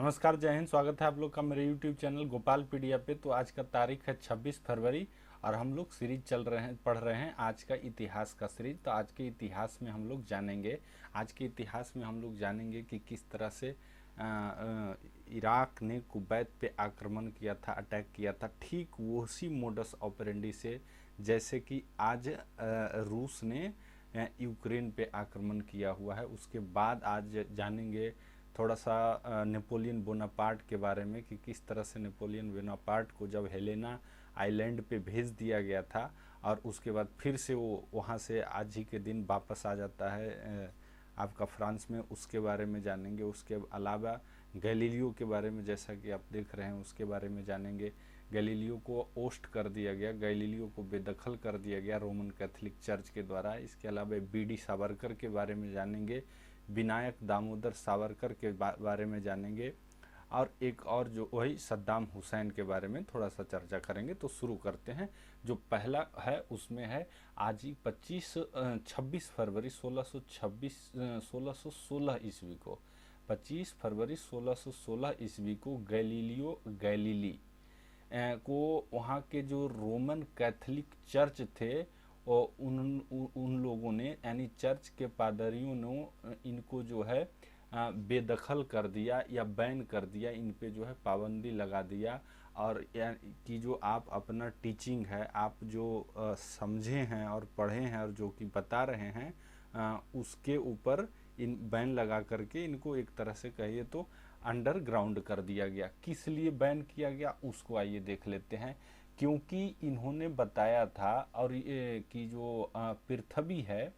नमस्कार, जय हिंद। स्वागत है आप लोग का मेरे YouTube चैनल गोपाल पीडिया पे। तो आज का तारीख है 26 फरवरी और हम लोग सीरीज पढ़ रहे हैं आज का इतिहास का सीरीज। तो आज के इतिहास में हम लोग जानेंगे कि किस तरह से इराक ने कुवैत पे आक्रमण किया था, अटैक किया था, ठीक उसी मोडस ऑपरेंडी से जैसे कि आज रूस ने यूक्रेन पे आक्रमण किया हुआ है। उसके बाद आज जानेंगे थोड़ा सा नेपोलियन बोनापार्ट के बारे में कि किस तरह से नेपोलियन बोनापार्ट को जब हेलेना आइलैंड पे भेज दिया गया था और उसके बाद फिर से वो वहाँ से आज ही के दिन वापस आ जाता है आपका फ्रांस में, उसके बारे में जानेंगे। उसके अलावा गैलीलियो के बारे में, जैसा कि आप देख रहे हैं, उसके बारे में जानेंगे। गैलीलियो को ओस्ट कर दिया गया, गैलीलियो को बेदखल कर दिया गया रोमन कैथोलिक चर्च के द्वारा। इसके अलावा बीडी सावरकर के बारे में जानेंगे, विनायक दामोदर सावरकर के बारे में जानेंगे और एक और जो वही सद्दाम हुसैन के बारे में थोड़ा सा चर्चा करेंगे। तो शुरू करते हैं। जो पहला है उसमें है आज ही 26 फरवरी 1616 ईस्वी को, 25 फरवरी 1616 ईस्वी को गैलीलियो गैलीली को वहाँ के जो रोमन कैथोलिक चर्च थे और उन लोगों ने, यानी चर्च के पादरियों ने इनको जो है बेदखल कर दिया या बैन कर दिया, इन पे जो है पाबंदी लगा दिया। और कि जो आप अपना टीचिंग है, आप जो समझे हैं और पढ़े हैं और जो कि बता रहे हैं, उसके ऊपर इन बैन लगा करके इनको एक तरह से कहिए तो अंडरग्राउंड कर दिया गया। किस लिए बैन किया गया उसको आइए देख लेते हैं। क्योंकि इन्होंने बताया था और ये कि जो पृथ्वी है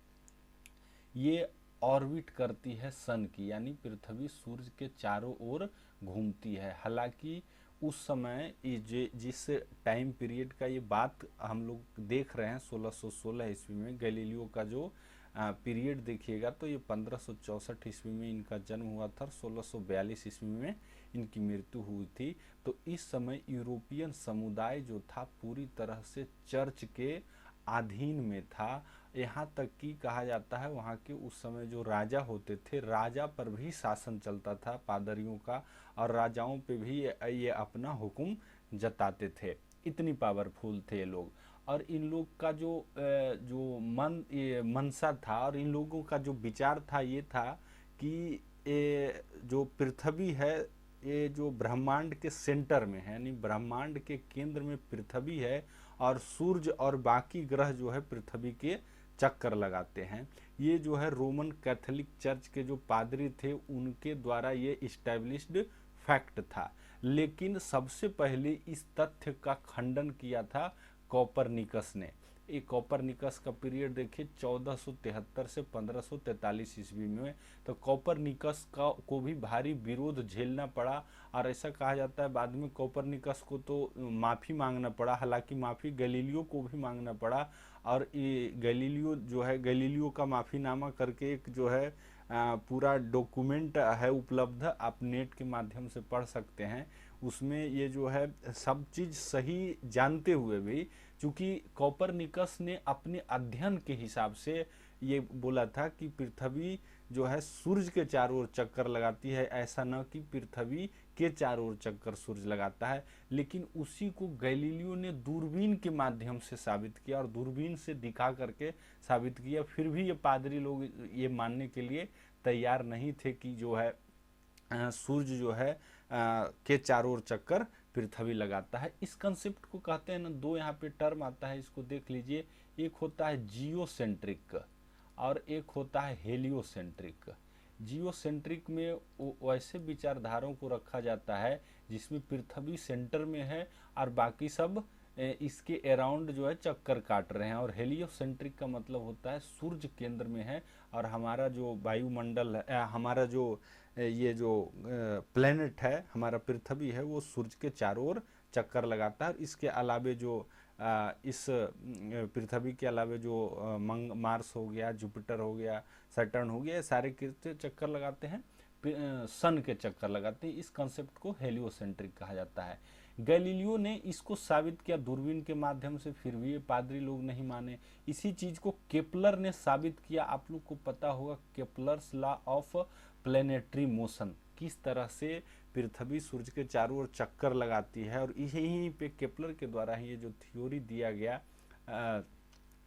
ये ऑर्बिट करती है सन की, यानी पृथ्वी सूर्य के चारों ओर घूमती है। हालांकि उस समय जिस टाइम पीरियड का ये बात हम लोग देख रहे हैं 1616 ईस्वी में, गैलीलियो का जो पीरियड देखिएगा तो ये 1564 ईस्वी में इनका जन्म हुआ था, 1642 ईस्वी में इनकी मृत्यु हुई थी। तो इस समय यूरोपियन समुदाय जो था पूरी तरह से चर्च के अधीन में था। यहाँ तक कि कहा जाता है वहाँ के उस समय जो राजा होते थे, राजा पर भी शासन चलता था पादरियों का, और राजाओं पे भी ये अपना हुक्म जताते थे। इतनी पावरफुल थे ये लोग। और इन लोग का जो ये मनसा था और इन लोगों का जो विचार था ये था कि ये जो पृथ्वी है ये जो ब्रह्मांड के सेंटर में है, यानी ब्रह्मांड के केंद्र में पृथ्वी है और सूर्य और बाकी ग्रह जो है पृथ्वी के चक्कर लगाते हैं। ये जो है रोमन कैथोलिक चर्च के जो पादरी थे उनके द्वारा ये इस्टेब्लिश्ड फैक्ट था। लेकिन सबसे पहले इस तथ्य का खंडन किया था कोपरनिकस ने। ये कोपरनिकस का पीरियड देखिए 1473 से 1543 ईस्वी में। तो कोपरनिकस को भी भारी विरोध झेलना पड़ा और ऐसा कहा जाता है बाद में कोपरनिकस को तो माफ़ी मांगना पड़ा। हालांकि माफ़ी गैलीलियो को भी मांगना पड़ा और ये गैलीलियो जो है, गैलीलियो का माफ़ीनामा करके एक जो है पूरा डॉक्यूमेंट है उपलब्ध, आप नेट के माध्यम से पढ़ सकते हैं। उसमें ये जो है सब चीज़ सही जानते हुए भी, चूँकि कोपरनिकस ने अपने अध्ययन के हिसाब से ये बोला था कि पृथ्वी जो है सूर्य के चारों ओर चक्कर लगाती है, ऐसा न कि पृथ्वी के चारों ओर चक्कर सूर्य लगाता है। लेकिन उसी को गैलीलियो ने दूरबीन के माध्यम से साबित किया और दूरबीन से दिखा करके साबित किया। फिर भी ये पादरी लोग ये मानने के लिए तैयार नहीं थे कि जो है सूर्य जो है के चारों ओर चक्कर पृथ्वी लगाता है। इस कंसेप्ट को कहते हैं ना, दो यहाँ पे टर्म आता है, इसको देख लीजिए। एक होता है जियोसेंट्रिक और एक होता है हेलियोसेंट्रिक। जियोसेंट्रिक में वैसे विचारधाराओं को रखा जाता है जिसमें पृथ्वी सेंटर में है और बाकी सब इसके अराउंड जो है चक्कर काट रहे हैं। और हेलियोसेंट्रिक का मतलब होता है सूर्य केंद्र में है और हमारा जो वायुमंडल है, हमारा जो ये जो प्लेनेट है, हमारा पृथ्वी है, वो सूर्य के चारों ओर चक्कर लगाता है। इसके अलावे जो इस पृथ्वी के अलावे जो मार्स हो गया, जुपिटर हो गया, सैटर्न हो गया, ये सारे किसके चक्कर लगाते हैं? सन के चक्कर लगाते हैं। इस कंसेप्ट को हेलियोसेंट्रिक कहा जाता है। गैलीलियो ने इसको साबित किया दूरबीन के माध्यम से, फिर भी ये पादरी लोग नहीं माने। इसी चीज को केपलर ने साबित किया। आप लोग को पता होगा Kepler's law of planetary motion, किस तरह से पृथ्वी सूर्य के चारों ओर चक्कर लगाती है, और यहीं पे केपलर के द्वारा ही ये जो थ्योरी दिया गया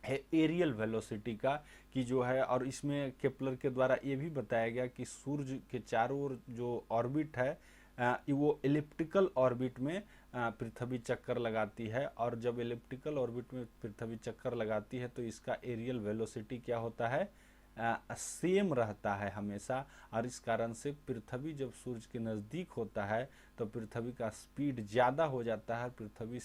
है एरियल वेलोसिटी का, कि जो है, और इसमें केपलर के द्वारा ये भी बताया गया कि सूर्य के चारों ओर जो ऑर्बिट है वो एलिप्टिकल ऑर्बिट में पृथ्वी चक्कर लगाती है, और जब एलिप्टिकल ऑर्बिट में पृथ्वी चक्कर लगाती है तो इसका एरियल वेलोसिटी क्या होता है, सेम रहता है हमेशा। और इस कारण से पृथ्वी जब सूर्य के नज़दीक होता है तो पृथ्वी का स्पीड ज़्यादा हो जाता है, पृथ्वी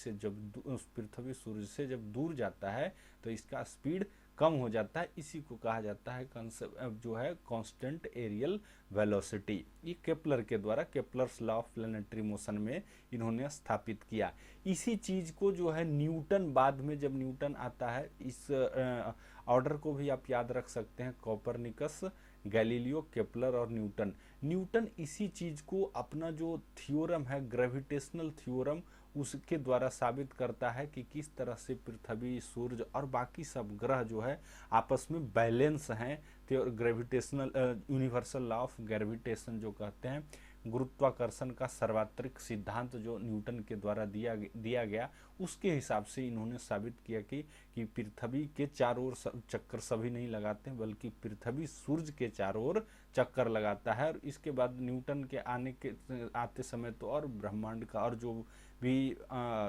सूर्य से जब दूर जाता है तो इसका स्पीड कम हो जाता है। इसी को कहा जाता है कंसेप्ट जो है कांस्टेंट एरियल वेलोसिटी। ये केपलर के द्वारा Kepler's law of planetary motion में इन्होंने स्थापित किया। इसी चीज को जो है न्यूटन, बाद में जब न्यूटन आता है, इस ऑर्डर को भी आप याद रख सकते हैं, कोपरनिकस, गैलीलियो, केपलर और न्यूटन। न्यूटन इसी चीज को अपना जो थ्योरम है ग्रेविटेशनल थ्योरम, उसके द्वारा साबित करता है कि किस तरह से पृथ्वी, सूर्य और बाकी सब ग्रह जो है आपस में बैलेंस हैं। तो gravitational universal law of gravitation जो कहते हैं, गुरुत्वाकर्षण का सर्वात्रिक सिद्धांत जो न्यूटन के द्वारा दिया गया, उसके हिसाब से इन्होंने साबित किया कि पृथ्वी के चारों ओर चक्कर सभी नहीं लगाते हैं, बल्कि पृथ्वी सूर्य के चारों ओर चक्कर लगाता है। और इसके बाद न्यूटन के आते समय तो और ब्रह्मांड का और जो भी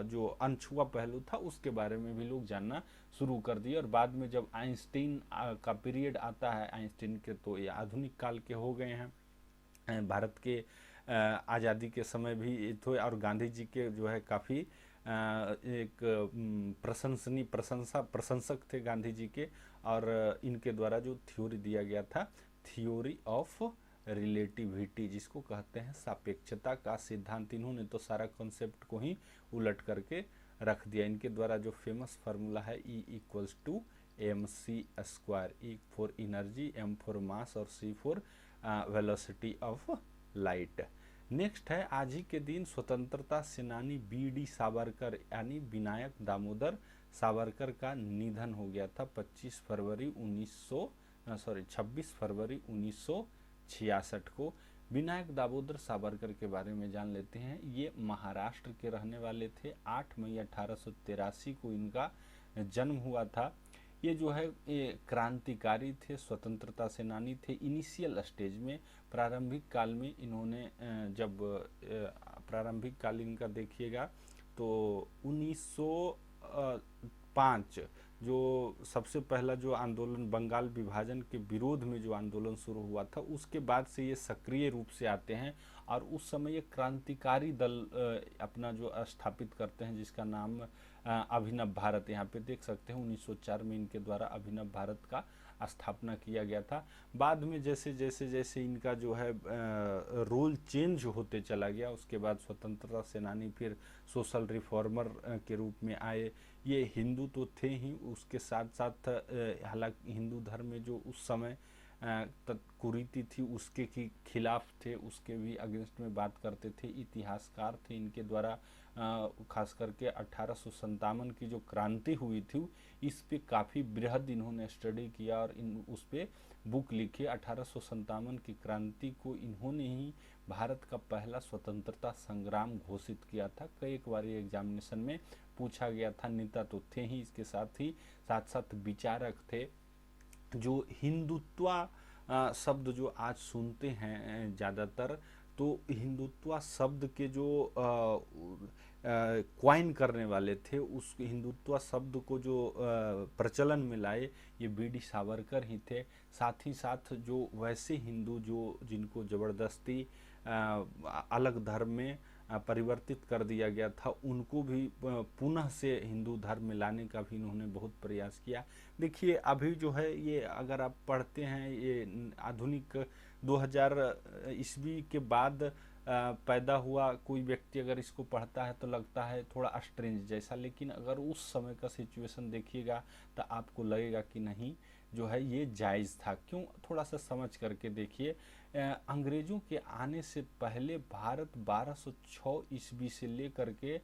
जो अनछुआ पहलू था उसके बारे में भी लोग जानना शुरू कर दिए। और बाद में जब आइंस्टीन का पीरियड आता है, आइंस्टीन के तो ये आधुनिक काल के हो गए हैं, भारत के आज़ादी के समय भी थे, और गांधी जी के जो है काफ़ी एक प्रशंसक थे गांधी जी के, और इनके द्वारा जो थ्योरी दिया गया था, थ्योरी ऑफ रिलेटिविटी, जिसको कहते हैं सापेक्षता का सिद्धांत, इन्होंने तो सारा कॉन्सेप्ट को ही उलट करके रख दिया। इनके द्वारा जो फेमस फार्मूला है E=mc², E for energy, M for mass और C for velocity of light. Next है, आज ही के दिन स्वतंत्रता सेनानी BD सावरकर यानी विनायक दामोदर सावरकर का निधन हो गया था 26 फरवरी 1966 को। विनायक दामोदर सावरकर के बारे में जान लेते हैं। ये महाराष्ट्र के रहने वाले थे। 8 मई 1883 को इनका जन्म हुआ था। ये जो है ये क्रांतिकारी थे, स्वतंत्रता सेनानी थे। इनिशियल स्टेज में, प्रारंभिक काल में इन्होंने जब प्रारंभिक काल इनका देखिएगा तो 1905 जो सबसे पहला जो आंदोलन बंगाल विभाजन के विरोध में जो आंदोलन शुरू हुआ था, उसके बाद से ये सक्रिय रूप से आते हैं। और उस समय ये क्रांतिकारी दल अपना जो स्थापित करते हैं, जिसका नाम अभिनव भारत, यहाँ पे देख सकते हैं 1904 में इनके द्वारा अभिनव भारत का स्थापना किया गया था। बाद में जैसे जैसे इनका जो है रोल चेंज होते चला गया, उसके बाद स्वतंत्रता सेनानी फिर सोशल रिफॉर्मर के रूप में आए। ये हिंदू तो थे ही, उसके साथ साथ हालांकि हिंदू धर्म में जो उस समय कुरीति थी उसके खिलाफ थे, उसके भी अगेंस्ट में बात करते थे। इतिहासकार थे, इनके द्वारा खास करके 1857 की जो क्रांति हुई थी इस पे काफ़ी बृहद इन्होंने स्टडी किया और उस पे बुक लिखी। 1857 की क्रांति को इन्होंने ही भारत का पहला स्वतंत्रता संग्राम घोषित किया था। कई एक बार एग्जामिनेशन में पूछा गया था। नेता तो थे ही, इसके साथ साथ विचारक थे। जो हिंदुत्व शब्द जो आज सुनते हैं ज़्यादातर, तो हिंदुत्व शब्द के जो क्वाइन करने वाले थे, उस हिंदुत्व शब्द को जो प्रचलन में लाए, ये BD सावरकर ही थे। साथ ही साथ जो वैसे हिंदू जो जिनको ज़बरदस्ती अलग धर्म में परिवर्तित कर दिया गया था, उनको भी पुनः से हिंदू धर्म में लाने का भी इन्होंने बहुत प्रयास किया। देखिए अभी जो है ये अगर आप पढ़ते हैं, ये आधुनिक 2000 ईस्वी के बाद पैदा हुआ कोई व्यक्ति अगर इसको पढ़ता है तो लगता है थोड़ा स्ट्रेंज जैसा, लेकिन अगर उस समय का सिचुएशन देखिएगा तो आपको लगेगा कि नहीं, जो है ये जायज़ था। क्यों, थोड़ा सा समझ करके देखिए। अंग्रेज़ों के आने से पहले भारत 1206 ईस्वी से लेकर के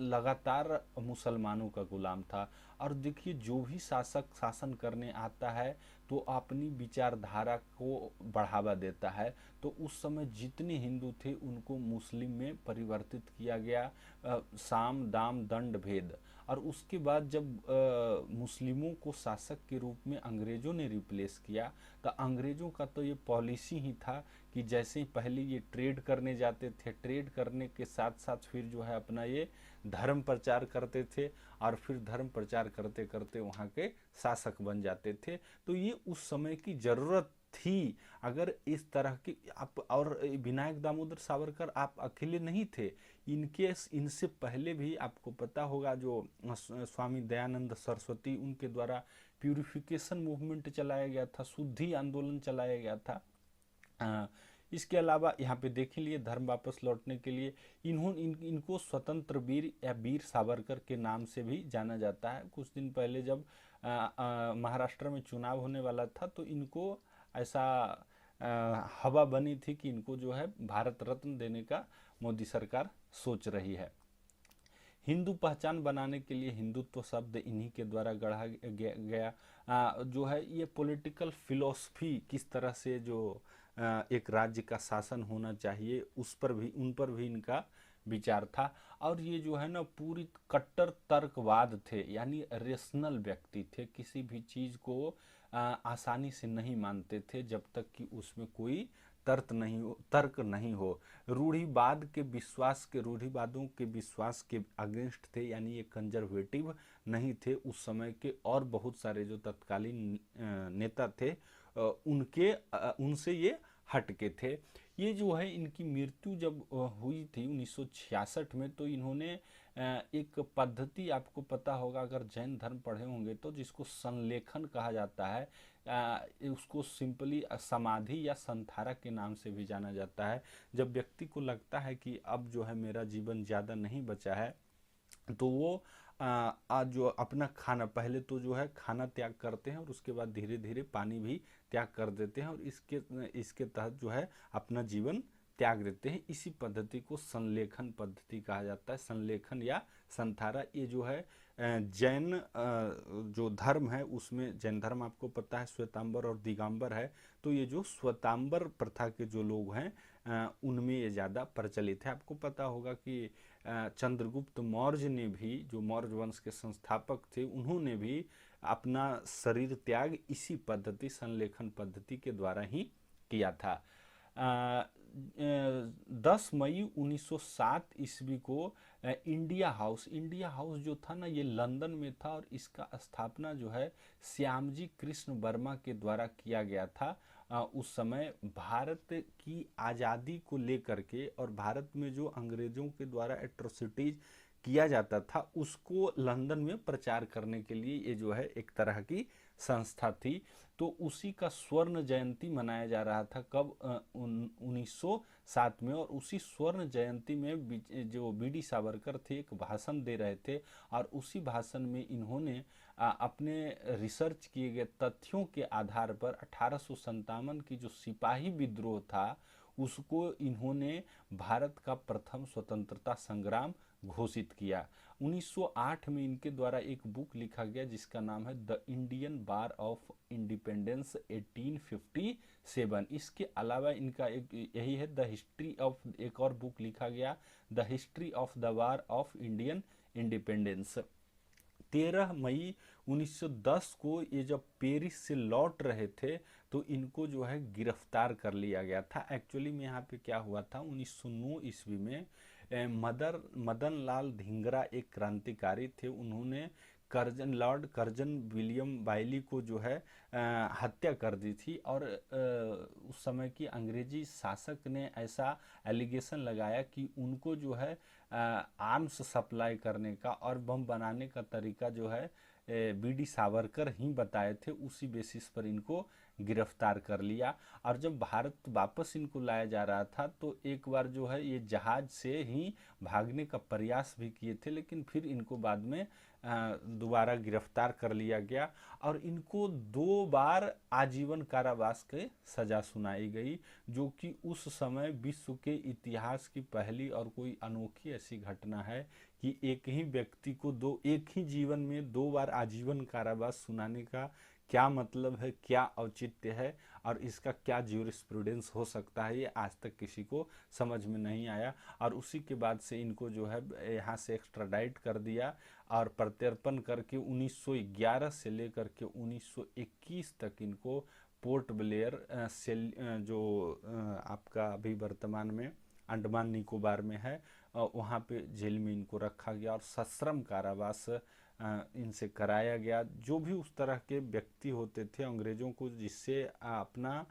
लगातार मुसलमानों का गुलाम था। और देखिए, जो भी शासक शासन करने आता है तो अपनी विचारधारा को बढ़ावा देता है। तो उस समय जितने हिंदू थे उनको मुस्लिम में परिवर्तित किया गया, साम दाम दंड भेद। और उसके बाद जब मुस्लिमों को शासक के रूप में अंग्रेज़ों ने रिप्लेस किया, तो अंग्रेज़ों का तो ये पॉलिसी ही था कि जैसे ही पहले ये ट्रेड करने जाते थे, ट्रेड करने के साथ साथ फिर जो है अपना ये धर्म प्रचार करते थे, और फिर धर्म प्रचार करते करते वहाँ के शासक बन जाते थे। तो ये उस समय की ज़रूरत थी। अगर इस तरह की आप, और विनायक दामोदर सावरकर आप अकेले नहीं थे, इनके इनसे पहले भी आपको पता होगा जो स्वामी दयानंद सरस्वती, उनके द्वारा प्यूरिफिकेशन मूवमेंट चलाया गया था, शुद्धि आंदोलन चलाया गया था। इसके अलावा यहाँ पे देख लिए धर्म वापस लौटने के लिए इनको स्वतंत्र वीर या वीर सावरकर के नाम से भी जाना जाता है। कुछ दिन पहले जब महाराष्ट्र में चुनाव होने वाला था तो इनको ऐसा हवा बनी थी कि इनको जो है भारत रत्न देने का मोदी सरकार सोच रही है। हिंदू पहचान बनाने के लिए हिंदुत्व शब्द इन्हीं के द्वारा गढ़ा गया। जो है ये पॉलिटिकल फिलॉसफी, किस तरह से जो एक राज्य का शासन होना चाहिए उन पर भी इनका विचार था। और ये जो है ना पूरी कट्टर तर्कवाद थे, यानी रेशनल व्यक्ति थे, किसी भी चीज़ को आसानी से नहीं मानते थे जब तक कि उसमें कोई तर्क नहीं हो। रूढ़िवादों के विश्वास के अगेंस्ट थे, यानी ये कंजर्वेटिव नहीं थे। उस समय के और बहुत सारे जो तत्कालीन नेता थे उनसे ये हटके थे। ये जो है इनकी मृत्यु जब हुई थी 1966 में, तो इन्होंने एक पद्धति, आपको पता होगा अगर जैन धर्म पढ़े होंगे तो, जिसको संलेखन कहा जाता है, उसको सिंपली समाधि या संथारा के नाम से भी जाना जाता है। जब व्यक्ति को लगता है कि अब जो है मेरा जीवन ज़्यादा नहीं बचा है, तो वो जो अपना खाना, पहले तो जो है खाना त्याग करते हैं और उसके बाद धीरे धीरे पानी भी त्याग कर देते हैं, और इसके तहत जो है अपना जीवन त्याग देते हैं। इसी पद्धति को संलेखन पद्धति कहा जाता है, संलेखन या संथारा। ये जो है जैन जो धर्म है उसमें, जैन धर्म आपको पता है श्वेतांबर और दिगंबर है, तो ये जो श्वेतांबर प्रथा के जो लोग हैं उनमें ये ज़्यादा प्रचलित है। आपको पता होगा कि चंद्रगुप्त मौर्य ने भी, जो मौर्य वंश के संस्थापक थे, उन्होंने भी अपना शरीर त्याग इसी पद्धति, संलेखन पद्धति के द्वारा ही किया था। 10 मई 1907 ईस्वी को इंडिया हाउस जो था ना, ये लंदन में था, और इसका स्थापना जो है श्यामजी कृष्ण वर्मा के द्वारा किया गया था। उस समय भारत की आज़ादी को लेकर के और भारत में जो अंग्रेज़ों के द्वारा एट्रोसिटीज़ किया जाता था उसको लंदन में प्रचार करने के लिए ये जो है एक तरह की संस्था थी। तो उसी का स्वर्ण जयंती मनाया जा रहा था, कब, 1907 में। और उसी स्वर्ण जयंती में जो बीडी सावरकर थे एक भाषण दे रहे थे, और उसी भाषण में इन्होंने अपने रिसर्च किए गए तथ्यों के आधार पर 1857 की जो सिपाही विद्रोह था उसको इन्होंने भारत का प्रथम स्वतंत्रता संग्राम घोषित किया। 1908 में इनके द्वारा एक बुक लिखा गया जिसका नाम है the Indian bar of independence 1857। इसके अलावा इनका एक यही है द हिस्ट्री ऑफ, एक और बुक लिखा गया the history of the war of Indian independence. 13 मई 1910 को ये जब पेरिस से लौट रहे थे तो इनको जो है गिरफ्तार कर लिया गया था। एक्चुअली में यहाँ पे क्या हुआ था, 1909 ईस्वी में मदन लाल धिंगरा एक क्रांतिकारी थे, उन्होंने लॉर्ड कर्जन विलियम बाइली को जो है हत्या कर दी थी। और उस समय की अंग्रेजी शासक ने ऐसा एलिगेशन लगाया कि उनको जो है आर्म्स सप्लाई करने का और बम बनाने का तरीका जो है बीडी सावरकर ही बताए थे। उसी बेसिस पर इनको गिरफ्तार कर लिया। और जब भारत वापस इनको लाया जा रहा था तो एक बार जो है ये जहाज से ही भागने का प्रयास भी किए थे, लेकिन फिर इनको बाद में दोबारा गिरफ्तार कर लिया गया और इनको 2 बार आजीवन कारावास की सजा सुनाई गई, जो कि उस समय विश्व के इतिहास की पहली और कोई अनोखी ऐसी घटना है कि एक ही व्यक्ति को एक ही जीवन में 2 बार आजीवन कारावास सुनाने का क्या मतलब है, क्या औचित्य है और इसका क्या ज्यूरिस्प्रूडेंस हो सकता है, ये आज तक किसी को समझ में नहीं आया। और उसी के बाद से इनको जो है यहाँ से एक्स्ट्राडाइट कर दिया और प्रत्यर्पण करके 1911 से लेकर के 1921 तक इनको पोर्ट ब्लेयर जो आपका अभी वर्तमान में अंडमान निकोबार में है, वहाँ पे जेल में इनको रखा गया और सश्रम कारावास इनसे कराया गया। जो भी उस तरह के व्यक्ति होते थे अंग्रेजों को, जिससे अपना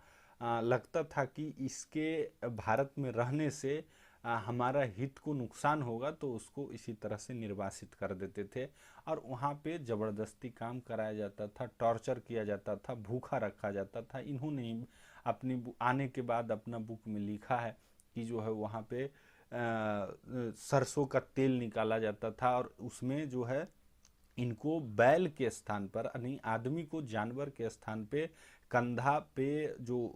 लगता था कि इसके भारत में रहने से हमारा हित को नुकसान होगा, तो उसको इसी तरह से निर्वासित कर देते थे और वहाँ पे ज़बरदस्ती काम कराया जाता था, टॉर्चर किया जाता था, भूखा रखा जाता था। इन्होंने अपनी आने के बाद अपना बुक में लिखा है कि जो है वहाँ पे सरसों का तेल निकाला जाता था और उसमें जो है इनको बैल के स्थान पर, यानी आदमी को जानवर के स्थान पे कंधा पे जो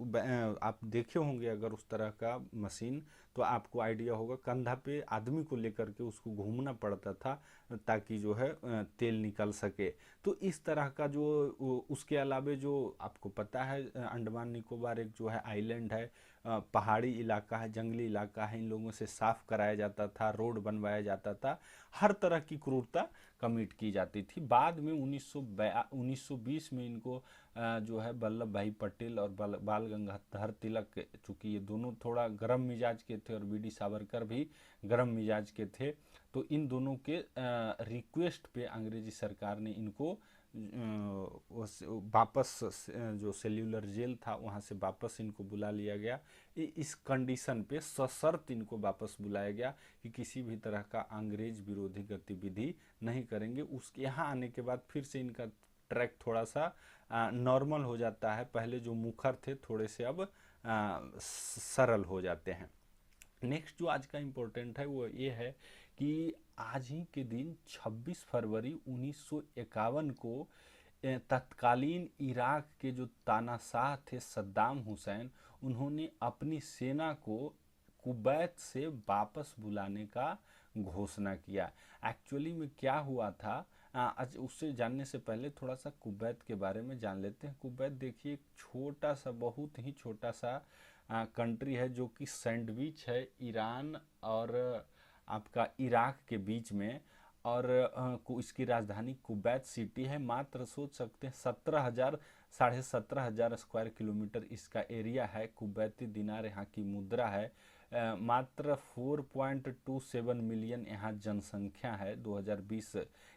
आप देखे होंगे अगर उस तरह का मशीन, तो आपको आइडिया होगा, कंधा पे आदमी को लेकर के उसको घूमना पड़ता था ताकि जो है तेल निकल सके। तो इस तरह का जो उसके अलावे जो आपको पता है अंडमान निकोबार एक जो है आइलैंड है, पहाड़ी इलाका है, जंगली इलाका है, इन लोगों से साफ कराया जाता था, रोड बनवाया जाता था, हर तरह की क्रूरता कमिट की जाती थी। बाद में 1920 में इनको जो है वल्लभ भाई पटेल और बाल गंगाधर तिलक, चूँकि ये दोनों थोड़ा गर्म मिजाज के थे और बी डी सावरकर भी गर्म मिजाज के थे, तो इन दोनों के रिक्वेस्ट पे अंग्रेजी सरकार ने इनको वापस जो सेल्यूलर जेल था वहाँ से वापस इनको बुला लिया गया। इस कंडीशन पे सशर्त इनको वापस बुलाया गया कि किसी भी तरह का अंग्रेज विरोधी गतिविधि नहीं करेंगे। उसके यहाँ आने के बाद फिर से इनका ट्रैक थोड़ा सा नॉर्मल हो जाता है, पहले जो मुखर थे थोड़े से अब सरल हो जाते हैं। नेक्स्ट जो आज का इम्पोर्टेंट है वो ये है कि आज ही के दिन 26 फरवरी 1951 को तत्कालीन इराक के जो तानाशाह थे सद्दाम हुसैन, उन्होंने अपनी सेना को कुवैत से वापस बुलाने का घोषणा किया। एक्चुअली में क्या हुआ था, आज उससे जानने से पहले थोड़ा सा कुवैत के बारे में जान लेते हैं। कुवैत देखिए एक छोटा सा, बहुत ही छोटा सा कंट्री है जो कि सैंडविच है ईरान और आपका इराक के बीच में, और इसकी राजधानी कुवैत सिटी है। मात्र सोच सकते हैं 17,000 स्क्वायर किलोमीटर इसका एरिया है। कुवैती दिनार यहाँ की मुद्रा है। मात्र 4.27 मिलियन यहाँ जनसंख्या है 2020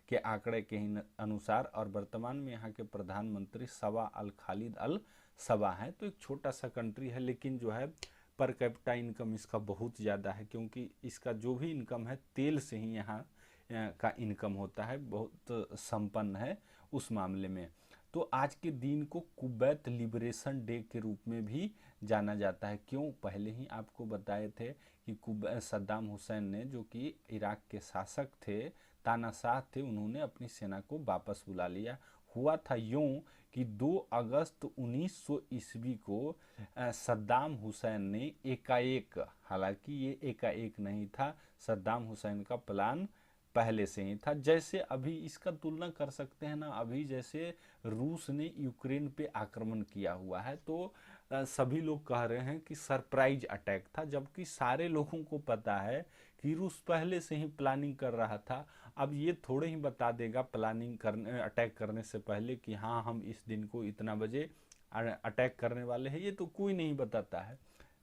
के आंकड़े के अनुसार, और वर्तमान में यहाँ के प्रधानमंत्री सवा अल खालिद अल सबा है। तो एक छोटा सा कंट्री है, लेकिन जो है पर कैपिटा इनकम इसका बहुत ज़्यादा है, क्योंकि इसका जो भी इनकम है तेल से ही यहाँ का इनकम होता है, बहुत संपन्न है उस मामले में। तो आज के दिन को कुवैत लिबरेशन डे के रूप में भी जाना जाता है। क्यों? पहले ही आपको बताए थे कि सद्दाम हुसैन ने, जो कि इराक के शासक थे, तानाशाह थे, उन्होंने अपनी सेना को वापस बुला लिया। हुआ था यूं कि 2 अगस्त 1900 ईस्वी को सद्दाम हुसैन ने एकाएक, हालांकि ये एकाएक नहीं था, सद्दाम हुसैन का प्लान पहले से ही था। जैसे अभी इसका तुलना कर सकते हैं ना, अभी जैसे रूस ने यूक्रेन पे आक्रमण किया हुआ है, तो सभी लोग कह रहे हैं कि सरप्राइज अटैक था, जबकि सारे लोगों को पता है कि रूस पहले से ही प्लानिंग कर रहा था। अब ये थोड़े ही बता देगा प्लानिंग करने, अटैक करने से पहले कि हाँ हम इस दिन को इतना बजे अटैक करने वाले हैं, ये तो कोई नहीं बताता है।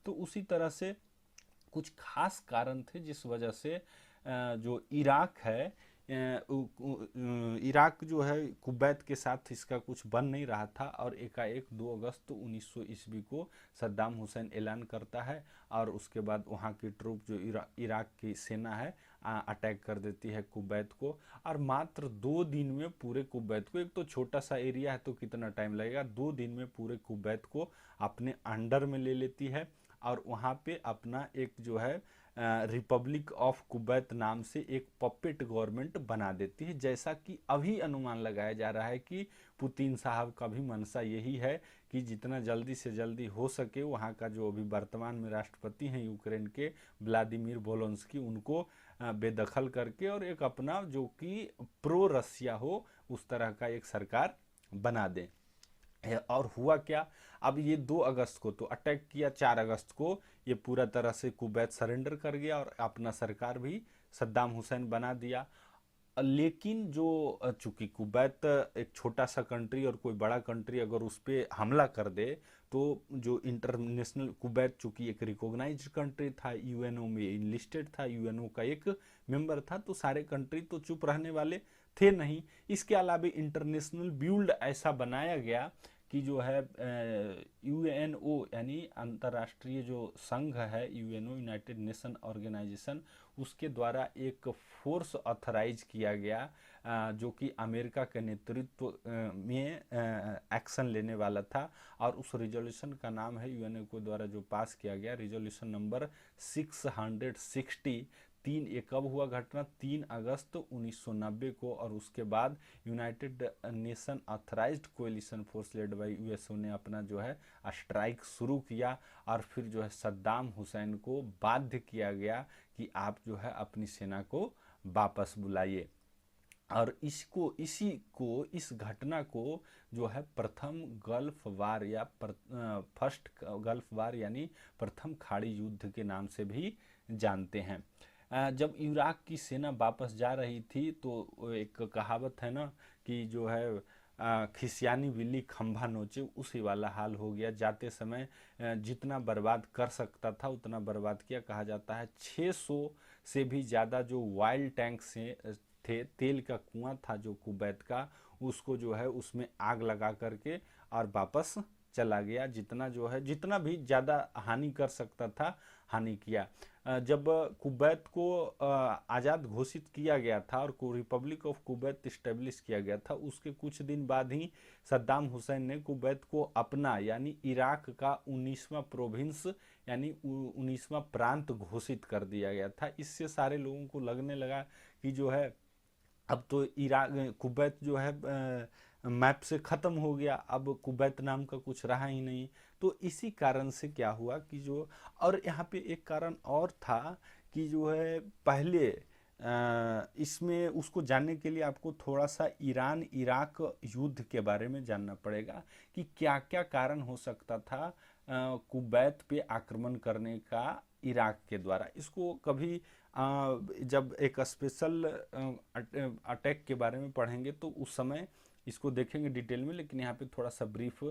तो उसी तरह से कुछ खास कारण थे जिस वजह से जो इराक है, इराक जो है कुवैत के साथ इसका कुछ बन नहीं रहा था, और एकाएक 2 अगस्त 1900 ईस्वी को सद्दाम हुसैन ऐलान करता है और उसके बाद वहाँ की ट्रूप जो इराक की सेना है अटैक कर देती है कुवैत को, और मात्र 2 दिन में पूरे कुवैत को, एक तो छोटा सा एरिया है तो कितना टाइम लगेगा, 2 दिन में पूरे कुवैत को अपने अंडर में ले लेती है और वहाँ पे अपना एक जो है रिपब्लिक ऑफ कुवैत नाम से एक पपेट गवर्नमेंट बना देती है। जैसा कि अभी अनुमान लगाया जा रहा है कि पुतिन साहब का भी मंशा यही है कि जितना जल्दी से जल्दी हो सके वहाँ का जो अभी वर्तमान में राष्ट्रपति हैं यूक्रेन के व्लादिमीर वोलोंस्की, उनको बेदखल करके और एक अपना जो कि प्रो रसिया हो उस तरह का एक सरकार बना दें। और हुआ क्या, अब ये 2 अगस्त को तो अटैक किया, 4 अगस्त को ये पूरा तरह से कुवैत सरेंडर कर गया और अपना सरकार भी सद्दाम हुसैन बना दिया। लेकिन जो चूंकि कुवैत एक छोटा सा कंट्री और कोई बड़ा कंट्री अगर उस पर हमला कर दे तो जो इंटरनेशनल, कुवैत चूंकि एक रिकॉग्नाइज्ड कंट्री था, यूएनओ में इनलिस्टेड था, यूएनओ का एक मेंबर था, तो सारे कंट्री तो चुप रहने वाले थे नहीं। इसके अलावा इंटरनेशनल बिल्ड ऐसा बनाया गया कि जो है यूएनओ यानी अंतर्राष्ट्रीय जो संघ है यूएनओ, यूनाइटेड नेशन ऑर्गेनाइजेशन, उसके द्वारा एक फोर्स ऑथराइज किया गया जो कि अमेरिका के नेतृत्व में एक्शन लेने वाला था। और उस रिजोल्यूशन का नाम है, यूएनओ के द्वारा जो पास किया गया, रिजोल्यूशन नंबर 660। ये कब हुआ घटना, 3 अगस्त 1990 को। और उसके बाद United nation authorised coalition force led by USO ने अपना जो है स्ट्राइक शुरू किया और फिर जो है सद्दाम हुसैन को बाध्य किया गया कि आप जो है अपनी सेना को वापस बुलाइए। और इस घटना को जो है प्रथम गल्फ वार या फर्स्ट गल्फ वार यानी प्रथम खाड़ी युद्ध के नाम से भी जानते हैं। जब इराक की सेना वापस जा रही थी तो एक कहावत है ना कि जो है खिसियानी बिल्ली खंभा नोचे, उसी वाला हाल हो गया। जाते समय जितना बर्बाद कर सकता था उतना बर्बाद किया। कहा जाता है 600 से भी ज़्यादा जो वाइल्ड टैंक से थे, तेल का कुआं था जो कुवैत का, उसको जो है उसमें आग लगा करके और वापस चला गया। जितना भी ज़्यादा हानि कर सकता था हानि किया। जब कुवैत को आज़ाद घोषित किया गया था और रिपब्लिक ऑफ कुवैत इस्टेब्लिश किया गया था, उसके कुछ दिन बाद ही सद्दाम हुसैन ने कुवैत को अपना यानी इराक का 19वां प्रोविंस यानी 19वां प्रांत घोषित कर दिया गया था। इससे सारे लोगों को लगने लगा कि जो है अब तो इराक कुवैत जो है मैप से ख़त्म हो गया, अब कुवैत नाम का कुछ रहा ही नहीं। तो इसी कारण से क्या हुआ कि जो, और यहाँ पे एक कारण और था कि जो है पहले इसमें उसको जानने के लिए आपको थोड़ा सा ईरान इराक युद्ध के बारे में जानना पड़ेगा कि क्या क्या कारण हो सकता था कुवैत पे आक्रमण करने का इराक के द्वारा। इसको कभी जब एक स्पेशल अटैक के बारे में पढ़ेंगे तो उस समय इसको देखेंगे डिटेल में, लेकिन यहाँ पे थोड़ा सा ब्रीफ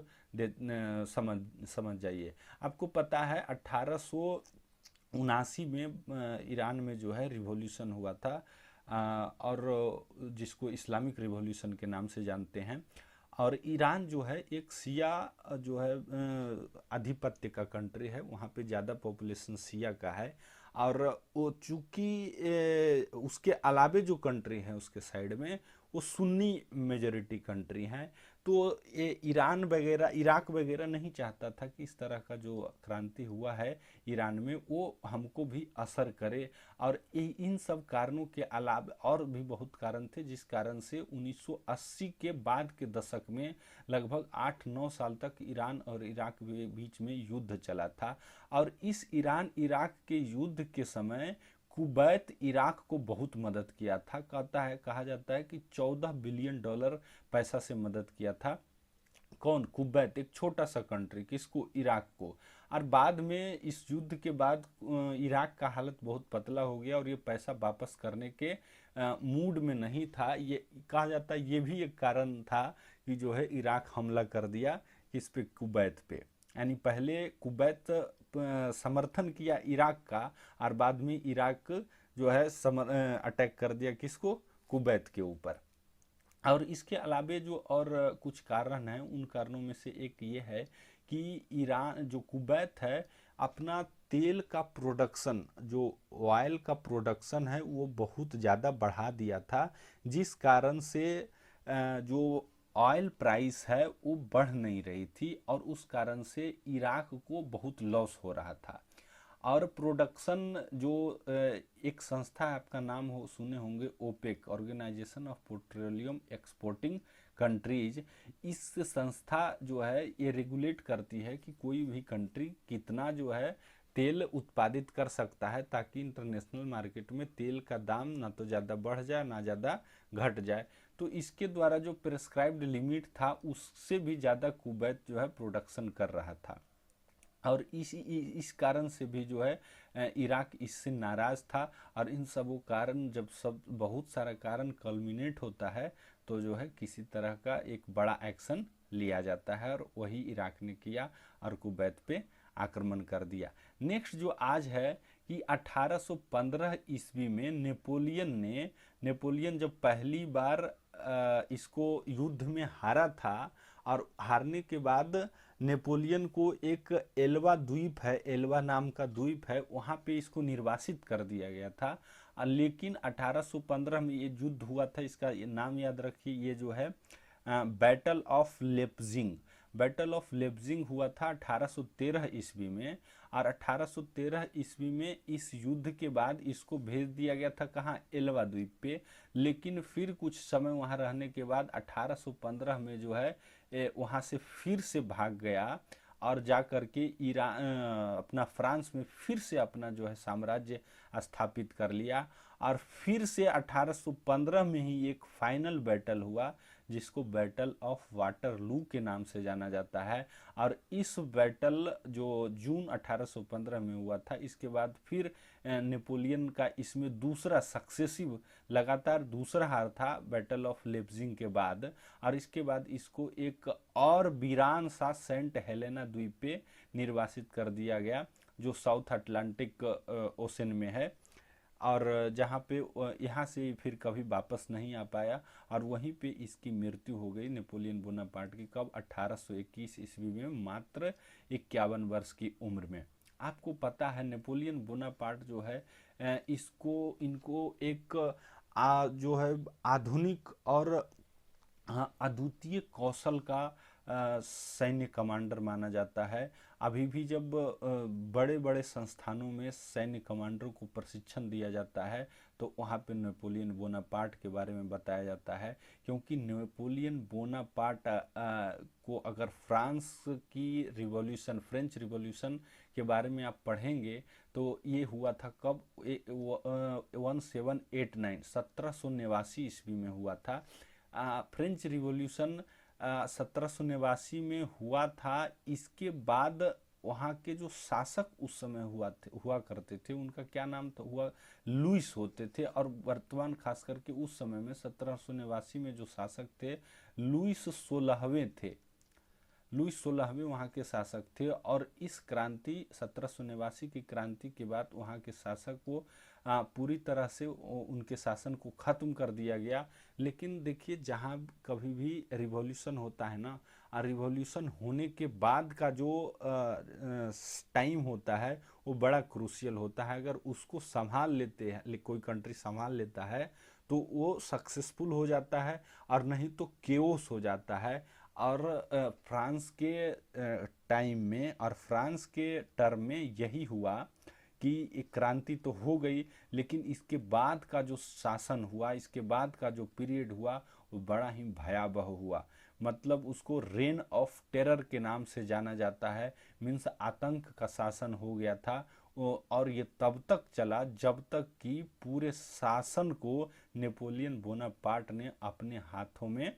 समझ जाइए। आपको पता है 1879 में ईरान में जो है रिवॉल्यूशन हुआ था और जिसको इस्लामिक रिवॉल्यूशन के नाम से जानते हैं। और ईरान जो है एक शिया जो है आधिपत्य का कंट्री है, वहाँ पे ज़्यादा पॉपुलेशन शिया का है। और वो चूँकि उसके अलावे जो कंट्री है उसके साइड में वो सुन्नी मेजॉरिटी कंट्री हैं, तो ये ईरान वगैरह इराक वगैरह नहीं चाहता था कि इस तरह का जो क्रांति हुआ है ईरान में वो हमको भी असर करे। और इन सब कारणों के अलावा और भी बहुत कारण थे जिस कारण से 1980 के बाद के दशक में लगभग 8-9 साल तक ईरान और इराक के बीच में युद्ध चला था। और इस ईरान इराक के युद्ध के समय कुवैत इराक को बहुत मदद किया था। कहा जाता है कि $14 बिलियन पैसा से मदद किया था। कौन? कुवैत, एक छोटा सा कंट्री, किसको? इराक को। और बाद में इस युद्ध के बाद इराक का हालत बहुत पतला हो गया और ये पैसा वापस करने के मूड में नहीं था। ये कहा जाता है ये भी एक कारण था कि जो है इराक हमला कर दिया किस पे? कुवैत पे। यानी पहले कुवैत समर्थन किया इराक का और बाद में इराक जो है अटैक कर दिया किसको? कुवैत के ऊपर। और इसके अलावे जो और कुछ कारण हैं, उन कारणों में से एक ये है कि ईरान जो कुवैत है अपना तेल का प्रोडक्शन, जो ऑयल का प्रोडक्शन है वो बहुत ज़्यादा बढ़ा दिया था, जिस कारण से जो ऑयल प्राइस है वो बढ़ नहीं रही थी और उस कारण से इराक को बहुत लॉस हो रहा था। और प्रोडक्शन जो एक संस्था है, आपका नाम हो सुने होंगे, OPEC, organisation of petroleum exporting countries. इस संस्था जो है ये रेगुलेट करती है कि कोई भी कंट्री कितना जो है तेल उत्पादित कर सकता है, ताकि इंटरनेशनल मार्केट में तेल का दाम ना तो ज़्यादा बढ़ जाए ना ज़्यादा घट जाए। तो इसके द्वारा जो प्रेस्क्राइब्ड लिमिट था उससे भी ज़्यादा कुवैत जो है प्रोडक्शन कर रहा था, और इस कारण से भी जो है इराक इससे नाराज़ था। और इन सबों कारण जब सब बहुत सारा कारण कल्मिनेट होता है तो जो है किसी तरह का एक बड़ा एक्शन लिया जाता है, और वही इराक ने किया और कुवैत पे आक्रमण कर दिया। नेक्स्ट जो आज है कि 1815 ईस्वी में नेपोलियन जब पहली बार इसको युद्ध में हारा था, और हारने के बाद नेपोलियन को एक एल्वा द्वीप है, एल्वा नाम का द्वीप है, वहाँ पे इसको निर्वासित कर दिया गया था। लेकिन 1815 में ये युद्ध हुआ था, इसका ये नाम याद रखिए, ये जो है बैटल ऑफ लेप्जिंग। बैटल ऑफ लेप्जिंग हुआ था 1813 ईस्वी में, और 1813 ईस्वी में इस युद्ध के बाद इसको भेज दिया गया था कहाँ, एल्वा द्वीप पे। लेकिन फिर कुछ समय वहाँ रहने के बाद 1815 में जो है वहाँ से फिर से भाग गया, और जा करके अपना फ्रांस में फिर से अपना जो है साम्राज्य स्थापित कर लिया। और फिर से 1815 में ही एक फाइनल बैटल हुआ, जिसको बैटल ऑफ वाटरलू के नाम से जाना जाता है। और इस बैटल जो जून 1815 में हुआ था, इसके बाद फिर नेपोलियन का इसमें दूसरा सक्सेसिव लगातार दूसरा हार था बैटल ऑफ लेप्जिंग के बाद। और इसके बाद इसको एक और वीरान सा सेंट हेलेना द्वीप पे निर्वासित कर दिया गया, जो साउथ अटलांटिक ओशन में है, और जहाँ पे यहाँ से फिर कभी वापस नहीं आ पाया, और वहीं पे इसकी मृत्यु हो गई नेपोलियन बोनापार्ट की। कब, 1821 ईस्वी में, मात्र 51 वर्ष की उम्र में। आपको पता है नेपोलियन बोनापार्ट जो है इनको एक जो है आधुनिक और अद्वितीय कौशल का सैन्य कमांडर माना जाता है। अभी भी जब बड़े बड़े संस्थानों में सैन्य कमांडरों को प्रशिक्षण दिया जाता है तो वहाँ पे नेपोलियन बोनापार्ट के बारे में बताया जाता है, क्योंकि नेपोलियन बोनापार्ट को अगर फ्रांस की रिवॉल्यूशन, फ्रेंच रिवॉल्यूशन के बारे में आप पढ़ेंगे तो ये हुआ था कब, 1789 ईस्वी में हुआ था। फ्रेंच रिवॉल्यूशन 1789 में हुआ था। इसके बाद वहाँ के जो शासक उस समय हुआ करते थे, उनका क्या नाम था, लुइस होते थे। और वर्तमान खास करके उस समय में 1789 में जो शासक थे, लुइस 16वें थे। लुइस 16वें वहाँ के शासक थे, और इस क्रांति 1789 की क्रांति के बाद वहाँ के शासक को पूरी तरह से उनके शासन को ख़त्म कर दिया गया। लेकिन देखिए, जहाँ कभी भी रिवॉल्यूशन होता है ना, रिवॉल्यूशन होने के बाद का जो टाइम होता है वो बड़ा क्रूशियल होता है। अगर उसको संभाल लेते हैं, कोई कंट्री संभाल लेता है तो वो सक्सेसफुल हो जाता है, और नहीं तो केओस हो जाता है। और फ्रांस के टाइम में और फ्रांस के टर्म में यही हुआ कि एक क्रांति तो हो गई, लेकिन इसके बाद का जो शासन हुआ, इसके बाद का जो पीरियड हुआ, वो बड़ा ही भयावह हुआ। मतलब उसको रेन ऑफ टेरर के नाम से जाना जाता है। मीन्स आतंक का शासन हो गया था। और ये तब तक चला जब तक कि पूरे शासन को नेपोलियन बोनापार्ट ने अपने हाथों में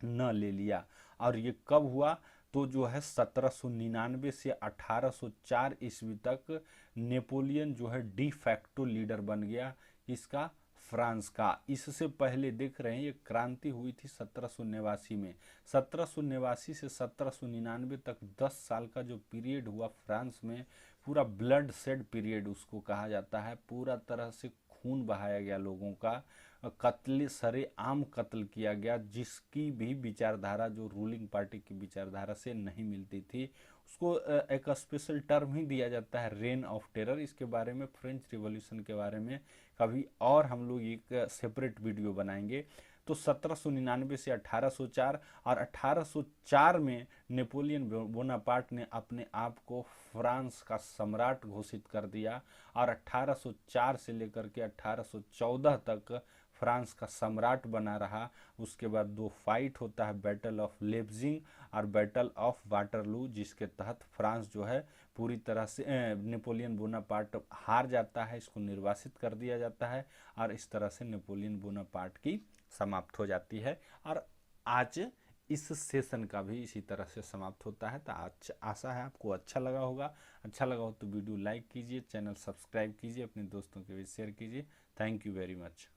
न ले लिया। और ये कब हुआ, तो जो है 1799 से 1804 ईस्वी तक नेपोलियन जो है डी फैक्टो लीडर बन गया, इसका, फ्रांस का। इससे पहले देख रहे हैं ये क्रांति हुई थी 1789 में। 1789 से 1799 तक 10 साल का जो पीरियड हुआ फ्रांस में, पूरा ब्लड सेड पीरियड उसको कहा जाता है। पूरा तरह से खून बहाया गया लोगों का, कत्ल, सरेआम कत्ल किया गया। जिसकी भी विचारधारा जो रूलिंग पार्टी की विचारधारा से नहीं मिलती थी, उसको एक स्पेशल टर्म ही दिया जाता है, रेन ऑफ टेरर। इसके बारे में, फ्रेंच रिवॉल्यूशन के बारे में कभी और हम लोग एक सेपरेट वीडियो बनाएंगे। तो 1799 से 1804, और 1804 में नेपोलियन बोनापार्ट ने अपने आप को फ्रांस का सम्राट घोषित कर दिया, और 1804 से लेकर के 1814 तक फ्रांस का सम्राट बना रहा। उसके बाद दो फाइट होता है, बैटल ऑफ लेप्जिग और बैटल ऑफ वाटरलू, जिसके तहत फ्रांस जो है पूरी तरह से नेपोलियन बोनापार्ट हार जाता है, इसको निर्वासित कर दिया जाता है, और इस तरह से नेपोलियन बोनापार्ट की समाप्त हो जाती है। और आज इस सेशन का भी इसी तरह से समाप्त होता है। तो आज आशा है आपको अच्छा लगा होगा। अच्छा लगा हो तो वीडियो लाइक कीजिए, चैनल सब्सक्राइब कीजिए, अपने दोस्तों के बीच शेयर कीजिए। Thank you very much.